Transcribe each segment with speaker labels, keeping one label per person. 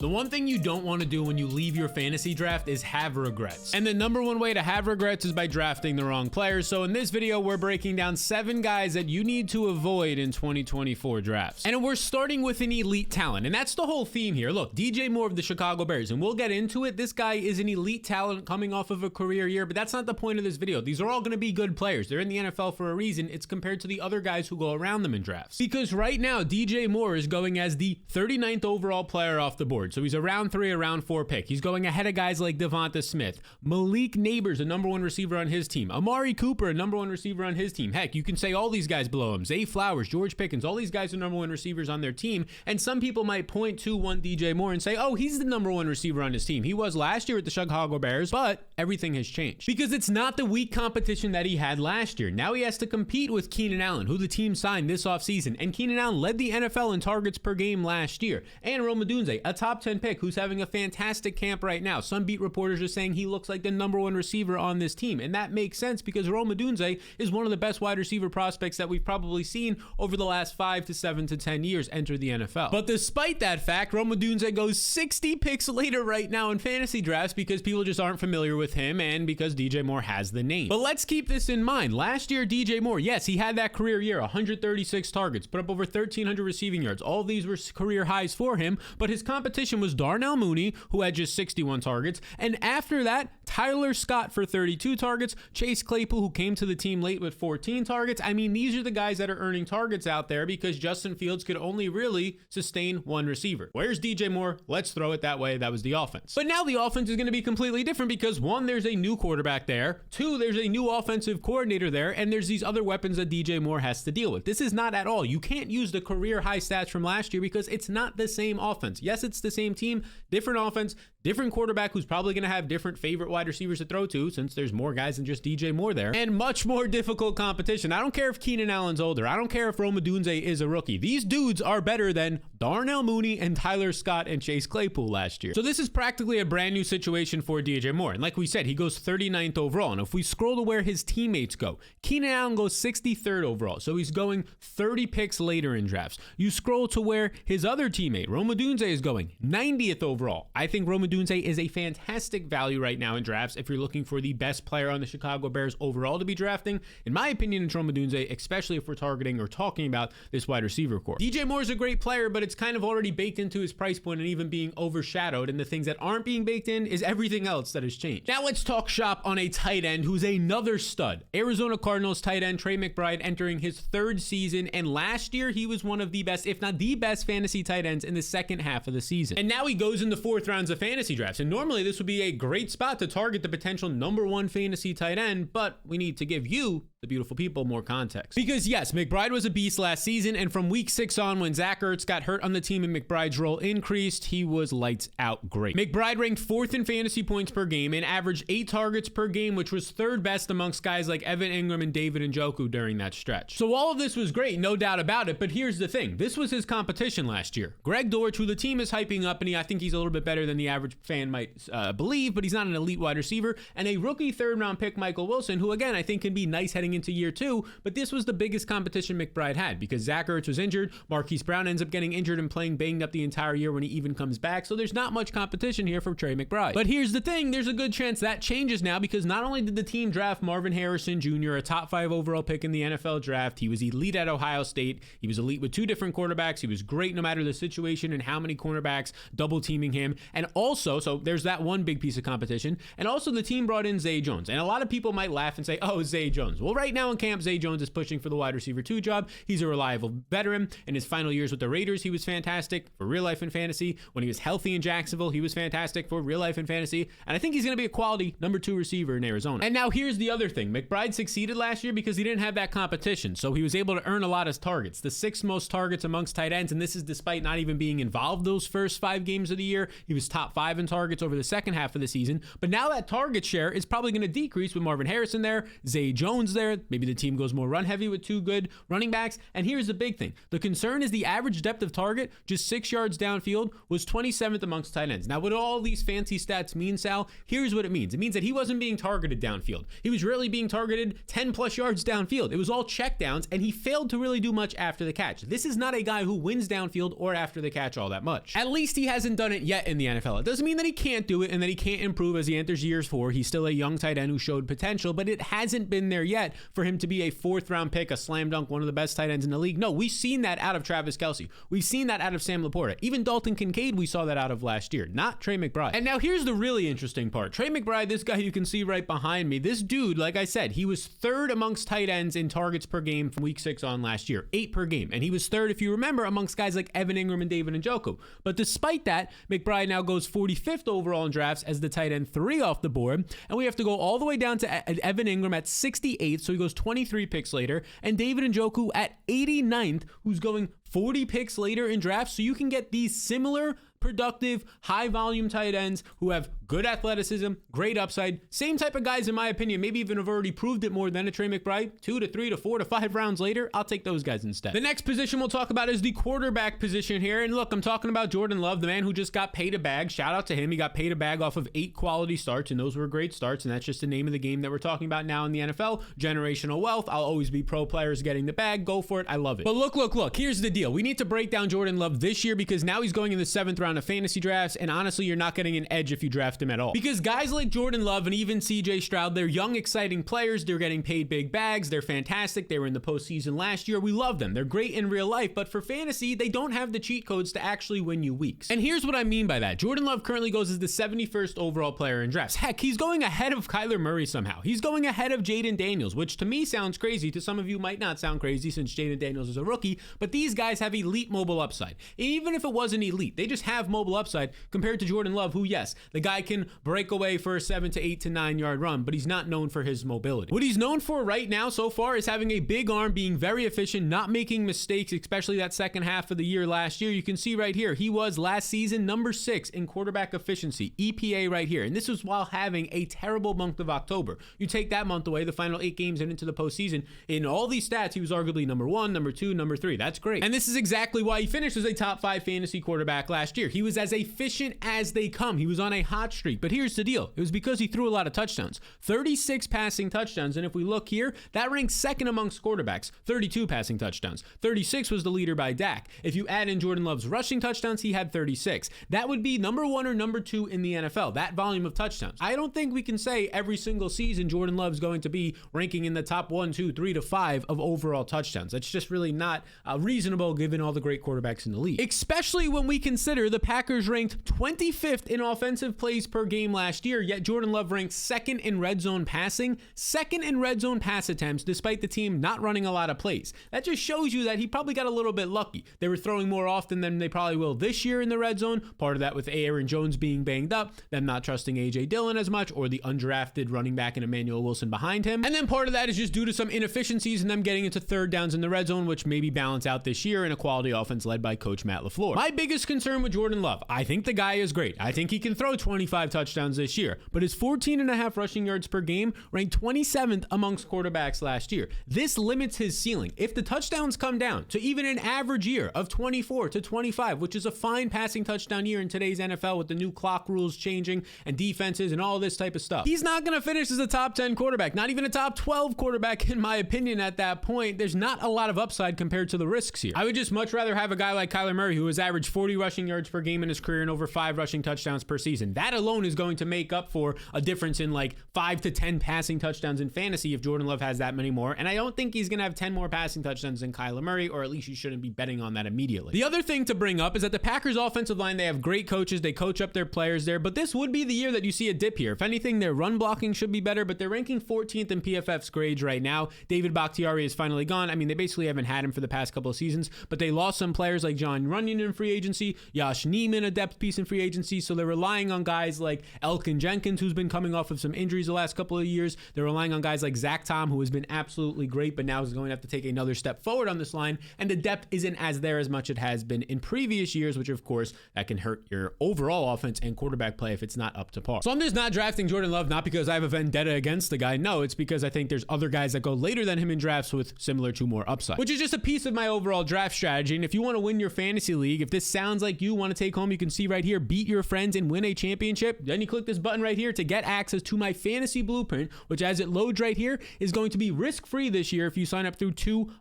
Speaker 1: The one thing you don't want to do when you leave your fantasy draft is have regrets. And the number one way to have regrets is by drafting the wrong players. So in this video, we're breaking down 7 guys that you need to avoid in 2024 drafts. And we're starting with an elite talent. And that's the whole theme here. Look, DJ Moore of the Chicago Bears, and we'll get into it. This guy is an elite talent coming off of a career year, but that's not the point of this video. These are all going to be good players. They're in the NFL for a reason. It's compared to the other guys who go around them in drafts. Because right now, DJ Moore is going as the 39th overall player off the board. So he's a round 3, a round 4 pick. He's going ahead of guys like Devonta Smith, Malik Nabers, a number 1 receiver on his team, Amari Cooper, a number 1 receiver on his team. Heck, you can say all these guys below him, Zay Flowers, George Pickens, all these guys are number 1 receivers on their team. And some people might point to one DJ Moore and say, oh, he's the number 1 receiver on his team. He was last year with the Chicago Bears, but everything has changed because it's not the weak competition that he had last year. Now he has to compete with Keenan Allen, who the team signed this offseason. And Keenan Allen led the NFL in targets per game last year. And Rome Odunze, a top 10 pick who's having a fantastic camp right now. Some beat reporters are saying he looks like the number 1 receiver on this team. And that makes sense because Rome Odunze is one of the best wide receiver prospects that we've probably seen over the last 5 to 7 to 10 years enter the NFL. But despite that fact, Rome Odunze goes 60 picks later right now in fantasy drafts because people just aren't familiar with him and because DJ Moore has the name. But let's keep this in mind. Last year, DJ Moore, yes, he had that career year, 136 targets, put up over 1,300 receiving yards. All of these were career highs for him, but his competition was Darnell Mooney, who had just 61 targets. And after that, Tyler Scott for 32 targets, Chase Claypool, who came to the team late with 14 targets. I mean, these are the guys that are earning targets out there because Justin Fields could only really sustain 1 receiver. Where's DJ Moore? Let's throw it that way. That was the offense. But now the offense is going to be completely different because 1, there's a new quarterback there. 2, there's a new offensive coordinator there. And there's these other weapons that DJ Moore has to deal with. This is not at all. You can't use the career high stats from last year because it's not the same offense. Yes, it's the same team, different offense, different quarterback who's probably going to have different favorite wide receivers to throw to since there's more guys than just DJ Moore there, and much more difficult competition. I don't care if Keenan Allen's older. I don't care if Rome Odunze is a rookie. These dudes are better than Darnell Mooney and Tyler Scott and Chase Claypool last year. So this is practically a brand new situation for DJ Moore. And like we said, he goes 39th overall. And if we scroll to where his teammates go, Keenan Allen goes 63rd overall. So he's going 30 picks later in drafts. You scroll to where his other teammate, Rome Odunze, is going 90th overall. I think Rome Odunze is a fantastic value right now in drafts if you're looking for the best player on the Chicago Bears overall to be drafting. In my opinion, it's Rome Odunze, especially if we're targeting or talking about this wide receiver core. DJ Moore is a great player, but it's kind of already baked into his price point and even being overshadowed. And the things that aren't being baked in is everything else that has changed. Now let's talk shop on a tight end who's another stud. Arizona Cardinals tight end Trey McBride entering his 3rd season. And last year, he was one of the best, if not the best fantasy tight ends in the second half of the season. And now he goes in the 4th rounds of fantasy drafts. And normally this would be a great spot to target the potential number 1 fantasy tight end, but we need to give you, the beautiful people, more context. Because yes, McBride was a beast last season, and from week 6 on, when Zach Ertz got hurt on the team and McBride's role increased, he was lights out great. McBride ranked 4th in fantasy points per game and averaged 8 targets per game, which was 3rd best amongst guys like Evan Ingram and David Njoku during that stretch. So all of this was great, no doubt about it, but here's the thing. This was his competition last year. Greg Dortch, who the team is hyping up, and I think he's a little bit better than the average fan might believe, but he's not an elite wide receiver, and a rookie 3rd round pick, Michael Wilson, who again, I think can be nice heading into year 2, but this was the biggest competition McBride had because Zach Ertz was injured. Marquise Brown ends up getting injured and playing banged up the entire year when he even comes back. So there's not much competition here for Trey McBride. But here's the thing. There's a good chance that changes now because not only did the team draft Marvin Harrison Jr., a top 5 overall pick in the NFL draft, he was elite at Ohio State. He was elite with 2 different quarterbacks. He was great no matter the situation and how many cornerbacks double teaming him. And also, so there's that one big piece of competition. And also the team brought in Zay Jones. And a lot of people might laugh and say, oh, Zay Jones. Well, right now in camp, Zay Jones is pushing for the wide receiver 2 job. He's a reliable veteran. In his final years with the Raiders, he was fantastic for real life and fantasy. When he was healthy in Jacksonville, he was fantastic for real life and fantasy. And I think he's going to be a quality number 2 receiver in Arizona. And now here's the other thing. McBride succeeded last year because he didn't have that competition. So he was able to earn a lot of targets, the 6th most targets amongst tight ends. And this is despite not even being involved those first 5 games of the year. He was top 5 in targets over the second half of the season. But now that target share is probably going to decrease with Marvin Harrison there, Zay Jones there, there. Maybe the team goes more run heavy with 2 good running backs. And here's the big thing. The concern is the average depth of target, just 6 yards downfield, was 27th amongst tight ends. Now, what all these fancy stats mean, Sal, here's what it means. It means that he wasn't being targeted downfield. He was really being targeted 10 plus yards downfield. It was all check downs, and he failed to really do much after the catch. This is not a guy who wins downfield or after the catch all that much. At least he hasn't done it yet in the NFL. It doesn't mean that he can't do it and that he can't improve as he enters years 4. He's still a young tight end who showed potential, but it hasn't been there yet for him to be a 4th round pick, a slam dunk, one of the best tight ends in the league. No, we've seen that out of Travis Kelce. We've seen that out of Sam Laporta. Even Dalton Kincaid, we saw that out of last year, not Trey McBride. And now here's the really interesting part. Trey McBride, this guy you can see right behind me, this dude, like I said, he was 3rd amongst tight ends in targets per game from week 6 on last year, 8 per game. And he was 3rd, if you remember, amongst guys like Evan Ingram and David Njoku. But despite that, McBride now goes 45th overall in drafts as the tight end 3 off the board. And we have to go all the way down to Evan Ingram at 68th, so he goes 23 picks later, and David Njoku at 89th, who's going 40 picks later in drafts. So you can get these similar productive, high-volume tight ends who have good athleticism, great upside. Same type of guys, in my opinion, maybe even have already proved it more than a Trey McBride. 2 to 3 to 4 to 5 rounds later, I'll take those guys instead. The next position we'll talk about is the quarterback position here. And look, I'm talking about Jordan Love, the man who just got paid a bag. Shout out to him. He got paid a bag off of 8 quality starts, and those were great starts. And that's just the name of the game that we're talking about now in the NFL. Generational wealth. I'll always be pro players getting the bag. Go for it. I love it. But look. Here's the deal. We need to break down Jordan Love this year because now he's going in the 7th round of fantasy drafts, and honestly, you're not getting an edge if you draft him at all. Because guys like Jordan Love and even CJ Stroud, they're young, exciting players. They're getting paid big bags. They're fantastic. They were in the postseason last year. We love them. They're great in real life, but for fantasy, they don't have the cheat codes to actually win you weeks. And here's what I mean by that. Jordan Love currently goes as the 71st overall player in drafts. Heck, he's going ahead of Kyler Murray somehow. He's going ahead of Jaden Daniels, which to me sounds crazy. To some of you might not sound crazy since Jaden Daniels is a rookie, but these guys have elite mobile upside. Even if it wasn't elite, they just have mobile upside compared to Jordan Love, who, yes, the guy can break away for a 7 to 8 to 9 yard run, but he's not known for his mobility. What he's known for right now so far is having a big arm, being very efficient, not making mistakes, especially that second half of the year last year. You can see right here, he was last season number 6 in quarterback efficiency, EPA right here. And this was while having a terrible month of October. You take that month away, the final 8 games and into the postseason, in all these stats, he was arguably number 1, number 2, number 3. That's great. And this is exactly why he finished as a top 5 fantasy quarterback last year. He was as efficient as they come. He was on a hot streak. But here's the deal. It was because he threw a lot of touchdowns. 36 passing touchdowns. And if we look here, that ranks 2nd amongst quarterbacks. 32 passing touchdowns. 36 was the leader by Dak. If you add in Jordan Love's rushing touchdowns, he had 36. That would be number 1 or number 2 in the NFL, that volume of touchdowns. I don't think we can say every single season Jordan Love's going to be ranking in the top 1, 2, 3 to 5 of overall touchdowns. That's just really not reasonable given all the great quarterbacks in the league. Especially when we consider the Packers ranked 25th in offensive plays per game last year, yet Jordan Love ranked 2nd in red zone passing, 2nd in red zone pass attempts, despite the team not running a lot of plays. That just shows you that he probably got a little bit lucky. They were throwing more often than they probably will this year in the red zone. Part of that with Aaron Jones being banged up, them not trusting A.J. Dillon as much, or the undrafted running back in Emmanuel Wilson behind him. And then part of that is just due to some inefficiencies and them getting into 3rd downs in the red zone, which maybe balance out this year in a quality offense led by Coach Matt LaFleur. My biggest concern with Jordan Love, I think the guy is great. I think he can throw 25 touchdowns this year, but his 14.5 rushing yards per game ranked 27th amongst quarterbacks last year. This limits his ceiling. If the touchdowns come down to even an average year of 24 to 25, which is a fine passing touchdown year in today's NFL with the new clock rules changing and defenses and all this type of stuff, he's not going to finish as a top 10 quarterback, not even a top 12 quarterback in my opinion at that point. There's not a lot of upside compared to the risks here. I would just much rather have a guy like Kyler Murray who has averaged 40 rushing yards per game in his career and over 5 rushing touchdowns per season. That alone is going to make up for a difference in like 5 to 10 passing touchdowns in fantasy if Jordan Love has that many more. And I don't think he's going to have 10 more passing touchdowns than Kyler Murray, or at least you shouldn't be betting on that immediately. The other thing to bring up is that the Packers offensive line, they have great coaches. They coach up their players there, but this would be the year that you see a dip here. If anything, their run blocking should be better, but they're ranking 14th in PFF's grades right now. David Bakhtiari is finally gone. I mean, they basically haven't had him for the past couple of seasons, but they lost some players like John Runyon in free agency, Josh Neiman, a depth piece in free agency, so they're relying on guys guys like Elkin Jenkins, who's been coming off of some injuries the last couple of years. They're relying on guys like Zach Tom, who has been absolutely great, but now is going to have to take another step forward on this line. And the depth isn't as there as much it has been in previous years, which of course that can hurt your overall offense and quarterback play if it's not up to par. So I'm just not drafting Jordan Love, not because I have a vendetta against the guy. No, it's because I think there's other guys that go later than him in drafts with similar to more upside, which is just a piece of my overall draft strategy. And if you want to win your fantasy league, if this sounds like you want to take home, you can see right here, beat your friends and win a championship. Then you click this button right here to get access to my fantasy blueprint, which as it loads right here is going to be risk-free this year if you sign up through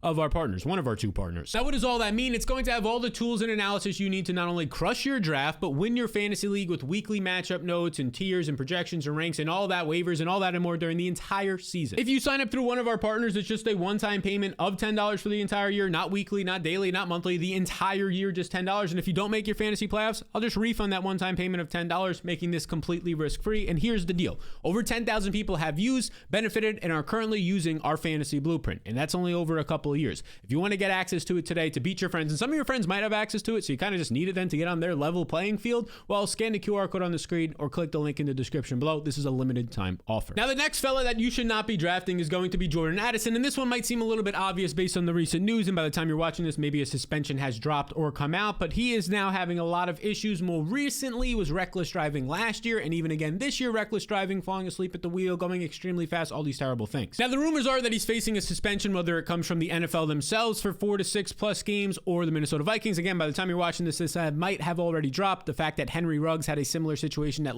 Speaker 1: one of our two partners. Now, what does all that mean? It's going to have all the tools and analysis you need to not only crush your draft, but win your fantasy league with weekly matchup notes and tiers and projections and ranks and all that, waivers and all that and more during the entire season. If you sign up through one of our partners, it's just a one-time payment of $10 for the entire year, not weekly, not daily, not monthly, the entire year, just $10. And if you don't make your fantasy playoffs, I'll just refund that one-time payment of $10, making this completely risk-free. And here's the deal. Over 10,000 people have used, benefited, and are currently using our fantasy blueprint. And that's only over a couple of years. If you want to get access to it today to beat your friends, and some of your friends might have access to it, so you kind of just need it then to get on their level playing field, well, scan the QR code on the screen or click the link in the description below. This is a limited time offer. Now, the next fella that you should not be drafting is going to be Jordan Addison. And this one might seem a little bit obvious based on the recent news. And by the time you're watching this, maybe a suspension has dropped or come out, but he is now having a lot of issues. More recently was reckless driving last year. And even again this year, reckless driving, falling asleep at the wheel, going extremely fast, all these terrible things. Now, the rumors are that he's facing a suspension, whether it comes from the NFL themselves for 4 to 6 plus games or the Minnesota Vikings. Again, by the time you're watching this might have already dropped. The fact that Henry Ruggs had a similar situation that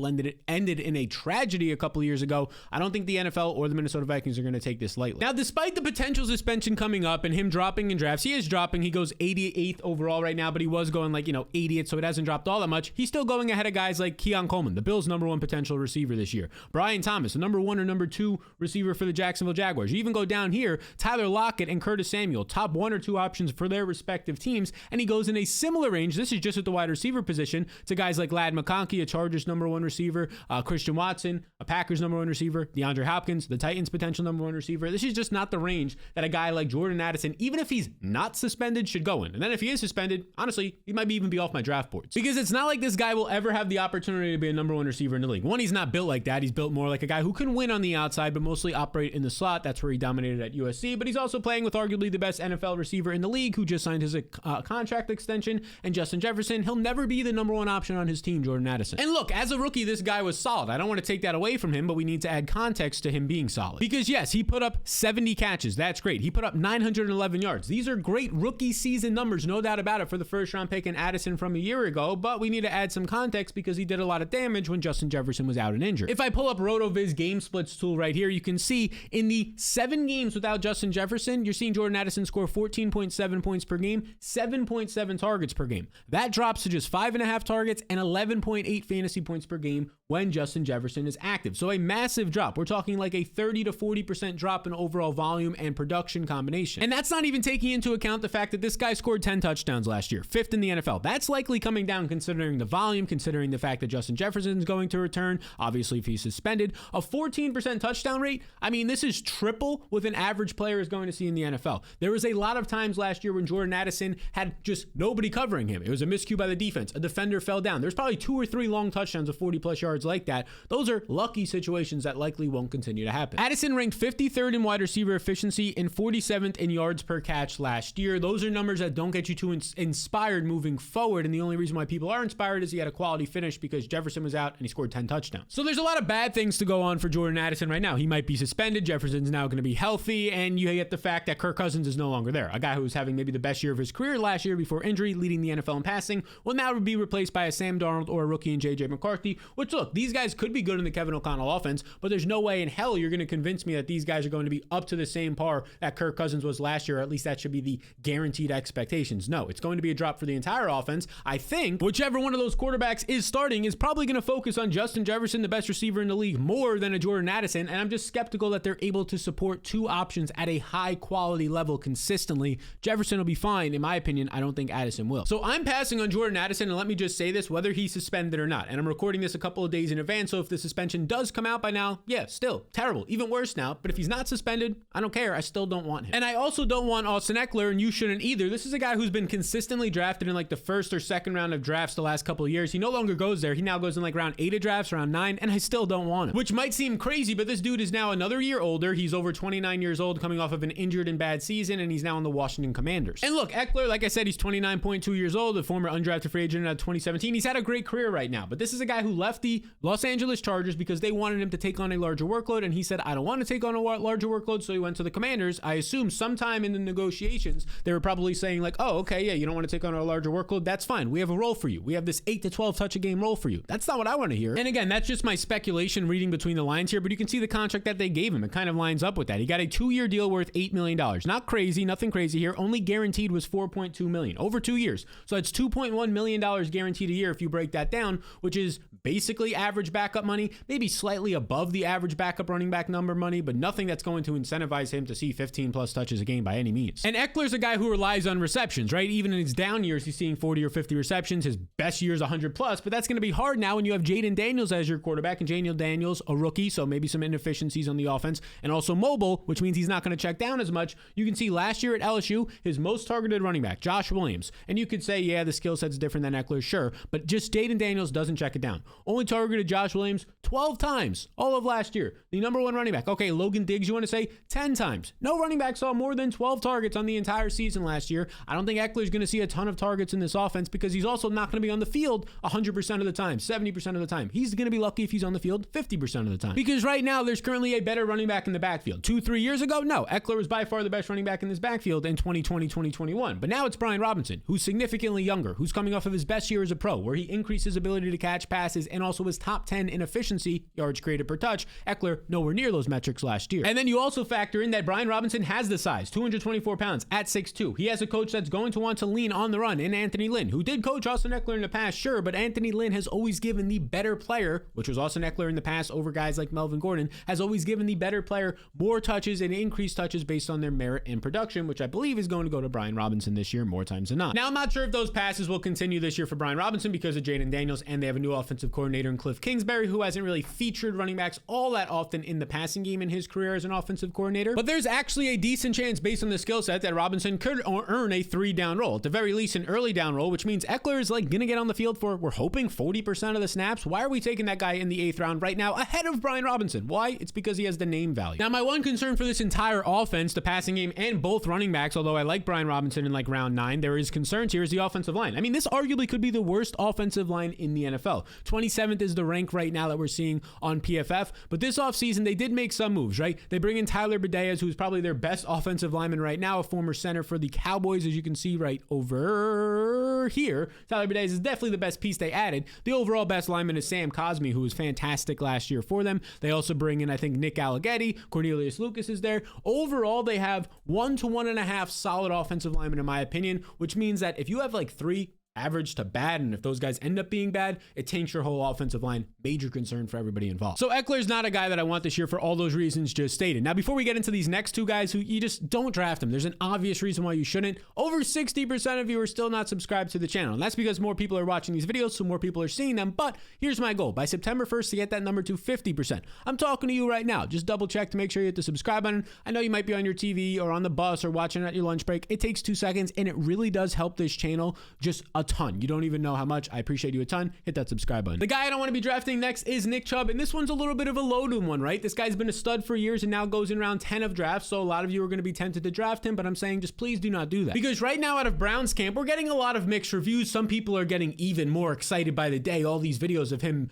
Speaker 1: ended in a tragedy a couple of years ago, I don't think the NFL or the Minnesota Vikings are going to take this lightly. Now, despite the potential suspension coming up and him dropping in drafts, he is dropping. He goes 88th overall right now, but he was going 80th, so it hasn't dropped all that much. He's still going ahead of guys like Keon Coleman, the Bills' #1 potential receiver this year. Brian Thomas, the #1 or #2 receiver for the Jacksonville Jaguars. You even go down here, Tyler Lockett and Curtis Samuel, top 1 or 2 options for their respective teams, and he goes in a similar range. This is just at the wide receiver position to guys like Ladd McConkey, a Chargers #1 receiver, Christian Watson, a Packers #1 receiver, DeAndre Hopkins, the Titans potential #1 receiver. This is just not the range that a guy like Jordan Addison, even if he's not suspended, should go in. And then if he is suspended, honestly, he might even be off my draft boards, because it's not like this guy will ever have the opportunity to be a #1 receiver in the league. One, he's not built like that. He's built more like a guy who can win on the outside, but mostly operate in the slot. That's where he dominated at USC, but he's also playing with arguably the best NFL receiver in the league, who just signed his contract extension, and Justin Jefferson. He'll never be the #1 option on his team, Jordan Addison. And look, as a rookie, this guy was solid. I don't want to take that away from him, but we need to add context to him being solid. Because yes, he put up 70 catches. That's great. He put up 911 yards. These are great rookie season numbers, no doubt about it, for the first round pick in Addison from a year ago, but we need to add some context because he did a lot of damage when Justin Jefferson was out and injured. If I pull up RotoViz game splits tool right here, you can see in the 7 games without Justin Jefferson, you're seeing Jordan Addison score 14.7 points per game, 7.7 targets per game. That drops to just 5.5 targets and 11.8 fantasy points per game when Justin Jefferson is active. So a massive drop. We're talking like a 30 to 40% drop in overall volume and production combination. And that's not even taking into account the fact that this guy scored 10 touchdowns last year, 5th in the NFL. That's likely coming down considering the volume, considering the fact that Justin Jefferson is going to return, obviously if he's suspended. A 14% touchdown rate, I mean, this is triple what an average player is going to see in the NFL. There was a lot of times last year when Jordan Addison had just nobody covering him. It was a miscue by the defense. A defender fell down. There's probably 2 or 3 long touchdowns of 40 plus yards like that. Those are lucky situations that likely won't continue to happen. Addison ranked 53rd in wide receiver efficiency and 47th in yards per catch last year. Those are numbers that don't get you too inspired moving forward. And the only reason why people are inspired is he had a quality finish because Jefferson was out and he scored 10 touchdowns. So there's a lot of bad things to go on for Jordan Addison right now. He might be suspended. Jefferson's now going to be healthy. And you get the fact that Kirk Cousins is no longer there. A guy who was having maybe the best year of his career last year before injury, leading the NFL in passing, will now be replaced by a Sam Darnold or a rookie in JJ McCarthy, which look, these guys could be good in the Kevin O'Connell offense, but there's no way in hell you're going to convince me that these guys are going to be up to the same par that Kirk Cousins was last year, or at least that should be the guaranteed expectations. No, it's going to be a drop for the entire offense. I think whichever one of those quarterbacks is starting is probably going to focus on Justin Jefferson, the best receiver in the league, more than a Jordan Addison, and I'm just skeptical that they're able to support 2 options at a high quality level consistently. Jefferson will be fine, in my opinion. I don't think Addison will. So I'm passing on Jordan Addison, and let me just say this, whether he's suspended or not, and I'm recording this a couple of days in advance, so if the suspension does come out by now, yeah, still terrible, even worse now, but if he's not suspended, I don't care. I still don't want him. And I also don't want Austin Eckler, and you shouldn't either. This is a guy who's been consistently drafted in like the 1st or 2nd round of drafts the last couple of years. He no longer goes there. He now goes in in like round 8 of drafts, round 9, and I still don't want him. Which might seem crazy, but this dude is now another year older. He's over 29 years old, coming off of an injured and bad season, and he's now on the Washington Commanders. And look, Eckler, like I said, he's 29.2 years old, a former undrafted free agent out of 2017. He's had a great career right now, but this is a guy who left the Los Angeles Chargers because they wanted him to take on a larger workload, and he said, I don't want to take on a larger workload, so he went to the Commanders. I assume sometime in the negotiations, they were probably saying like, oh, okay, yeah, you don't want to take on a larger workload? That's fine. We have a role for you. We have this 8 to 12 touch a game role for you. That's not what I want to hear. And again, that's just my speculation reading between the lines here, but you can see the contract that they gave him. It kind of lines up with that. He got a 2-year deal worth $8 million. Not crazy, nothing crazy here. Only guaranteed was $4.2 million over 2 years. So it's $2.1 million guaranteed a year if you break that down, which is basically average backup money, maybe slightly above the average backup running back number money, but nothing that's going to incentivize him to see 15 plus touches a game by any means. And Eckler's a guy who relies on receptions, right? Even in his down years, he's seeing 40 or 50 receptions. His best years 100 plus, but that's going to be hard now when you have Jaden Daniels as your quarterback, and Jaden Daniels, a rookie, so maybe some inefficiencies on the offense, and also mobile, which means he's not going to check down as much. You can see last year at LSU, his most targeted running back, Josh Williams, and you could say, yeah, the skill set's different than Eckler, sure, but just Jaden Daniels doesn't check it down. Only targeted Josh Williams 12 times all of last year. The number one running back. Okay, Logan Diggs, you want to say 10 times. No running back saw more than 12 targets on the entire season last year. I don't think Eckler's going to see a ton of targets in this offense because he's also not going to be on the field 100% of the time, 70% of the time. He's going to be lucky if he's on the field 50% of the time. Because right now, there's currently a better running back in the backfield. 2-3 years ago, no. Eckler was by far the best running back in this backfield in 2020, 2021. But now it's Brian Robinson, who's significantly younger, who's coming off of his best year as a pro, where he increased his ability to catch passes and also was top 10 in efficiency, yards created per touch. Eckler, nowhere near those metrics last year. And then you also factor in that Brian Robinson has the size, 224 pounds at 6'2". He has a coach that's going to want to lean on the run in Anthony Lynn, who did coach Austin Eckler in the past, sure, but Anthony Lynn has always given the better player, which was Austin Eckler in the past over guys like Melvin Gordon, has always given the better player more touches and increased touches based on their merit and production, which I believe is going to go to Brian Robinson this year more times than not. Now, I'm not sure if those passes will continue this year for Brian Robinson because of Jaden Daniels, and they have a new offensive coordinator in Cliff Kingsbury, who hasn't really featured running backs all that often in the passing game in his career as an offensive coordinator. But there's actually a decent chance based on the skill set that Robinson could earn a 3-down role, at the very least an early down role, which means Eckler is like going to get on the field for, we're hoping, 40% of the snaps. Why are we taking that guy in the 8th round right now ahead of Brian Robinson? Why? It's because he has the name value. Now, my one concern for this entire offense, the passing game, and both running backs, although I like Brian Robinson in like round 9, there is concerns here, is the offensive line. I mean, this arguably could be the worst offensive line in the NFL. 27th is the rank right now that we're seeing on PFF, but this offseason, they did make some moves, right? They bring in Tyler Bidasz, who's probably their best offensive lineman right now, a former center for the Cowboys, as you can see right over here. Tyler Bidasz is definitely the best piece they added. The overall best lineman is Sam Cosmi, who was fantastic last year for them. They also bring in, I think, Nick Allegretti. Cornelius Lucas is there. Overall, they have 1 to 1.5 solid offensive linemen, in my opinion, which means that if you have like 3 average to bad, and if those guys end up being bad, it taints your whole offensive line. Major concern for everybody involved. So Eckler's not a guy that I want this year for all those reasons just stated. Now, before we get into these next 2 guys who you just don't draft them, there's an obvious reason why you shouldn't. Over 60% of you are still not subscribed to the channel, and that's because more people are watching these videos, so more people are seeing them. But here's my goal: by September 1st to get that number to 50%. I'm talking to you right now. Just double check to make sure you hit the subscribe button. I know you might be on your TV or on the bus or watching at your lunch break. It takes 2 seconds, and it really does help this channel just a ton. You don't even know how much. I appreciate you a ton. Hit that subscribe button. The guy I don't want to be drafting next is Nick Chubb, and this one's a little bit of a loaded one, right? This guy's been a stud for years and now goes in round 10 of drafts, so a lot of you are going to be tempted to draft him, but I'm saying just please do not do that. Because right now out of Browns camp, we're getting a lot of mixed reviews. Some people are getting even more excited by the day. All these videos of him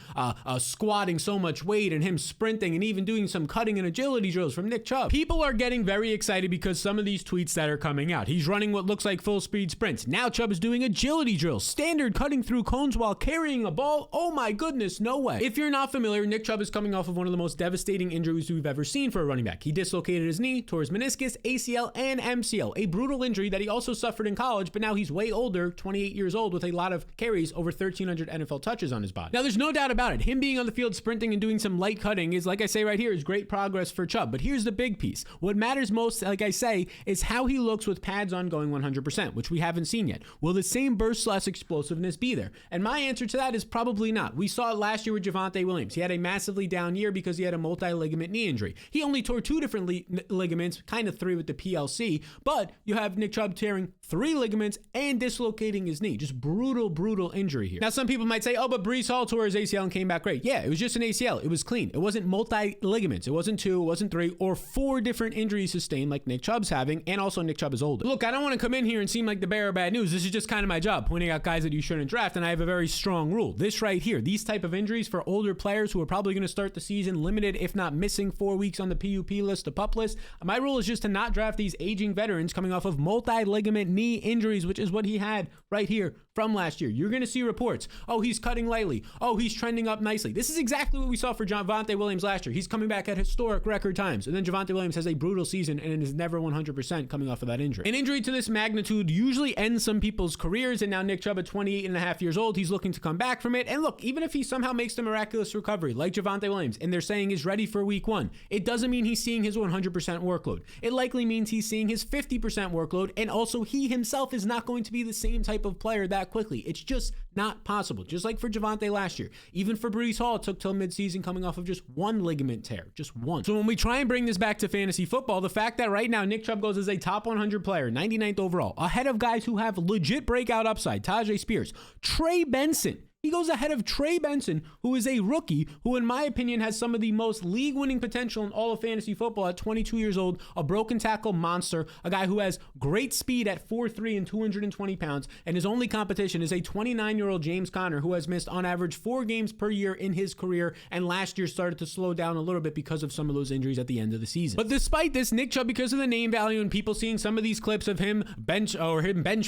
Speaker 1: squatting so much weight and him sprinting and even doing some cutting and agility drills from Nick Chubb. People are getting very excited because some of these tweets that are coming out. He's running what looks like full speed sprints. Now Chubb is doing agility drills, standard cutting through cones while carrying a ball. Oh my goodness, no way. If you're not familiar, Nick Chubb is coming off of one of the most devastating injuries we've ever seen for a running back. He dislocated his knee, tore his meniscus, ACL, and MCL. A brutal injury that he also suffered in college, but now he's way older, 28 years old, with a lot of carries, over 1,300 NFL touches on his body. Now, there's no doubt about it. Him being on the field sprinting and doing some light cutting is, like I say right here, is great progress for Chubb. But here's the big piece. What matters most, like I say, is how he looks with pads on going 100%, which we haven't seen yet. Will the same burst less explosiveness be there? And my answer to that is probably not. We saw it last year with Javonte Williams. He had a massively down year because he had a multi-ligament knee injury. He only tore 2 different ligaments, kind of 3 with the PLC, but you have Nick Chubb tearing 3 ligaments and dislocating his knee. Just brutal injury here. Now, some people might say, oh, but Breece Hall tore his ACL and came back great. Yeah, it was just an ACL. It was clean. It wasn't multi-ligaments. It wasn't 2, it wasn't 3, or 4 different injuries sustained like Nick Chubb's having, and also Nick Chubb is older. Look, I don't want to come in here and seem like the bearer of bad news. This is just kind of my job, pointing out guys that you shouldn't draft, and I have a very strong rule. This right here, these type of injuries for older players who are probably going to start the season limited, if not missing 4 weeks on the PUP list, the PUP list, my rule is just to not draft these aging veterans coming off of multi-ligament knee injuries, which is what he had right here from last year. You're going to see reports, oh, he's cutting lightly, oh, he's trending up nicely. This is exactly what we saw for Javonte Williams last year. He's coming back at historic record times, and then Javonte Williams has a brutal season and is never 100% coming off of that injury. An injury to this magnitude usually ends some people's careers, and now Nick Chubb at 28 and a half years old, he's looking to come back from it. And look, even if he somehow makes the miraculous recovery like Javonte Williams, and they're saying is ready for week 1, it doesn't mean he's seeing his 100% workload. It likely means he's seeing his 50% workload, and also he himself is not going to be the same type of player that quickly. It's just not possible. Just like for Javonte last year. Even for Breece Hall, it took till midseason coming off of just 1 ligament tear. Just 1. So when we try and bring this back to fantasy football, the fact that right now Nick Chubb goes as a top 100 player, 99th overall, ahead of guys who have legit breakout upside, Tajay Spears, Trey Benson. He goes ahead of Trey Benson, who is a rookie, who in my opinion has some of the most league-winning potential in all of fantasy football at 22 years old, a broken tackle monster, a guy who has great speed at 4'3" and 220 pounds, and his only competition is a 29-year-old James Conner, who has missed on average 4 games per year in his career, and last year started to slow down a little bit because of some of those injuries at the end of the season. But despite this, Nick Chubb, because of the name value and people seeing some of these clips of him bench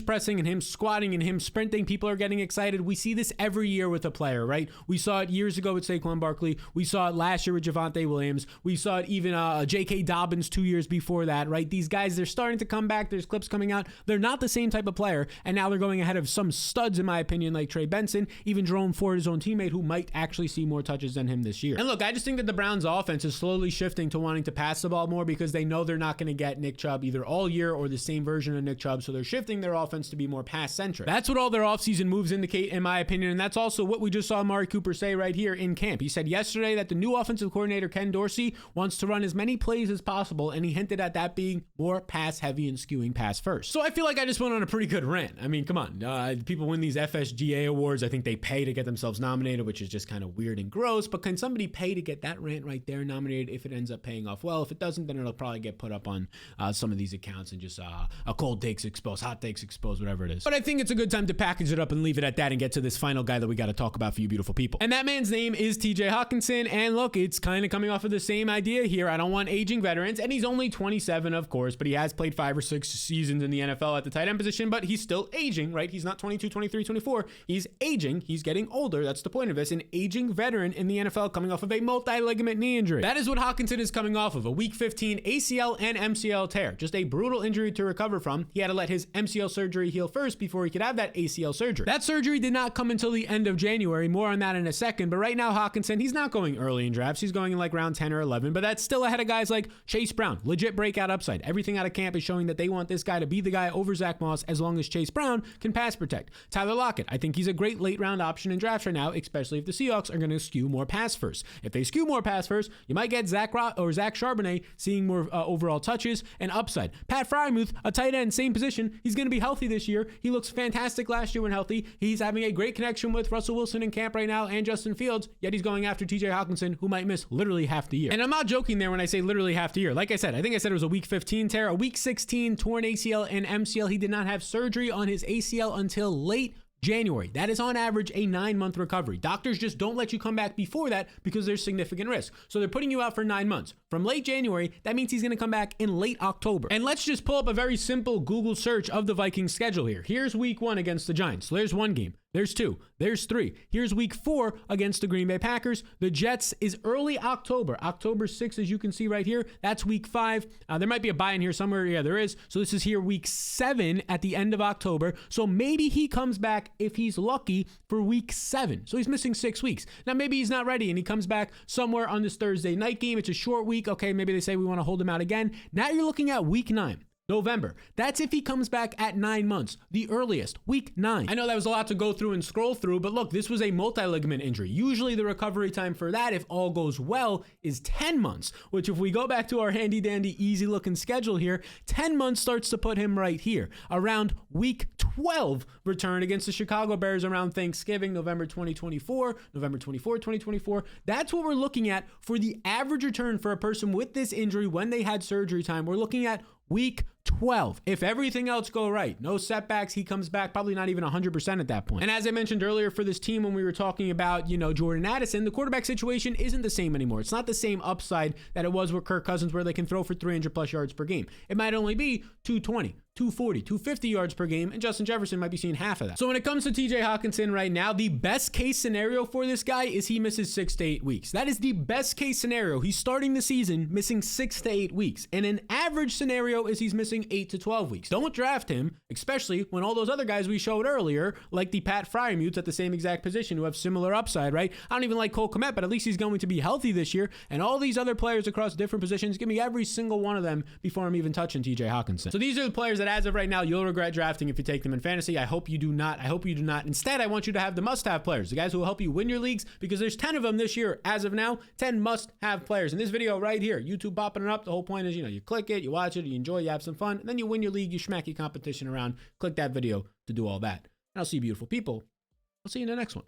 Speaker 1: pressing and him squatting and him sprinting, people are getting excited. We see this every year with a player, right? We saw it years ago with Saquon Barkley. We saw it last year with Javonte Williams. We saw it even J.K. Dobbins 2 years before that, right? These guys, they're starting to come back. There's clips coming out. They're not the same type of player, and now they're going ahead of some studs, in my opinion, like Trey Benson, even Jerome Ford, his own teammate, who might actually see more touches than him this year. And look, I just think that the Browns' offense is slowly shifting to wanting to pass the ball more because they know they're not going to get Nick Chubb either all year or the same version of Nick Chubb, so they're shifting their offense to be more pass-centric. That's what all their offseason moves indicate, in my opinion, and that's also what we just saw Amari Cooper say right here in camp. He said yesterday that the new offensive coordinator, Ken Dorsey, wants to run as many plays as possible, and he hinted at that being more pass-heavy and skewing pass-first. So I feel like I just went on a pretty good rant. I mean, come on. People win these FSGA awards. I think they pay to get themselves nominated, which is just kind of weird and gross, but can somebody pay to get that rant right there nominated if it ends up paying off well? If it doesn't, then it'll probably get put up on some of these accounts and just a cold takes exposed, hot takes exposed, whatever it is. But I think it's a good time to package it up and leave it at that and get to this final guy that we got to talk about for you beautiful people. And that man's name is TJ Hockenson. And look, it's kind of coming off of the same idea here. I don't want aging veterans. And he's only 27, of course, but he has played 5 or 6 seasons in the NFL at the tight end position, but he's still aging, right? He's not 22, 23, 24. He's aging. He's getting older. That's the point of this. An aging veteran in the NFL coming off of a multi-ligament knee injury. That is what Hockenson is coming off of. A week 15 ACL and MCL tear. Just a brutal injury to recover from. He had to let his MCL surgery heal first before he could have that ACL surgery. That surgery did not come until the end of January. More on that in a second. But right now, Hockenson, he's not going early in drafts. He's going in like round 10 or 11, but that's still ahead of guys like Chase Brown. Legit breakout upside. Everything out of camp is showing that they want this guy to be the guy over Zach Moss as long as Chase Brown can pass protect. Tyler Lockett, I think he's a great late round option in drafts right now, especially if the Seahawks are going to skew more pass first. If they skew more pass first, you might get Zach Charbonnet seeing more overall touches and upside. Pat Freiermuth, a tight end, same position. He's going to be healthy this year. He looks fantastic last year when healthy. He's having a great connection with Russell Wilson in camp right now and Justin Fields, yet he's going after TJ Hockenson, who might miss literally half the year. And I'm not joking there when I say literally half the year. Like I said, I think I said it was a week 15 tear, a week 16 torn ACL and MCL. He did not have surgery on his ACL until late January. That is on average a 9-month recovery. Doctors just don't let you come back before that because there's significant risk. So they're putting you out for 9 months. From late January, that means he's going to come back in late October. And let's just pull up a very simple Google search of the Vikings schedule here. Here's week 1 against the Giants. So there's 1 game. There's 2. There's 3. Here's week 4 against the Green Bay Packers. The Jets is early October. October 6th, as you can see right here. That's week 5. There might be a bye in here somewhere. Yeah, there is. So this is here week 7 at the end of October. So maybe he comes back, if he's lucky, for week 7. So he's missing 6 weeks. Now, maybe he's not ready and he comes back somewhere on this Thursday night game. It's a short week. Okay, maybe they say we want to hold him out again. Now you're looking at week 9. November. That's if he comes back at 9 months, the earliest, week 9. I know that was a lot to go through and scroll through, but look, this was a multi-ligament injury. Usually the recovery time for that, if all goes well, is 10 months, which if we go back to our handy dandy easy looking schedule here, 10 months starts to put him right here around week 12 return against the Chicago Bears around Thanksgiving, November 2024, 2024. That's what we're looking at for the average return for a person with this injury when they had surgery time. We're looking at week 12. If everything else go right, no setbacks, he comes back probably not even 100% at that point. And as I mentioned earlier for this team when we were talking about, Jordan Addison, the quarterback situation isn't the same anymore. It's not the same upside that it was with Kirk Cousins where they can throw for 300 plus yards per game. It might only be 220, 240, 250 yards per game, and Justin Jefferson might be seeing half of that. So when it comes to TJ Hockenson right now, the best case scenario for this guy is he misses 6 to 8 weeks. That is the best case scenario. He's starting the season missing 6 to 8 weeks. And an average scenario is he's missing 8 to 12 weeks. Don't draft him, especially when all those other guys we showed earlier, like the Pat Freiermuths at the same exact position who have similar upside, right? I don't even like Cole Kmet, but at least he's going to be healthy this year. And all these other players across different positions, give me every single one of them before I'm even touching TJ Hockenson. So these are the players that as of right now, you'll regret drafting if you take them in fantasy. I hope you do not. Instead, I want you to have the must-have players, the guys who will help you win your leagues, because there's 10 of them this year. As of now, 10 must-have players. In this video right here, YouTube popping it up. The whole point is, you click it, you watch it, you enjoy, you have some fun, and then you win your league, you smack your competition around. Click that video to do all that. And I'll see you beautiful people. I'll see you in the next one.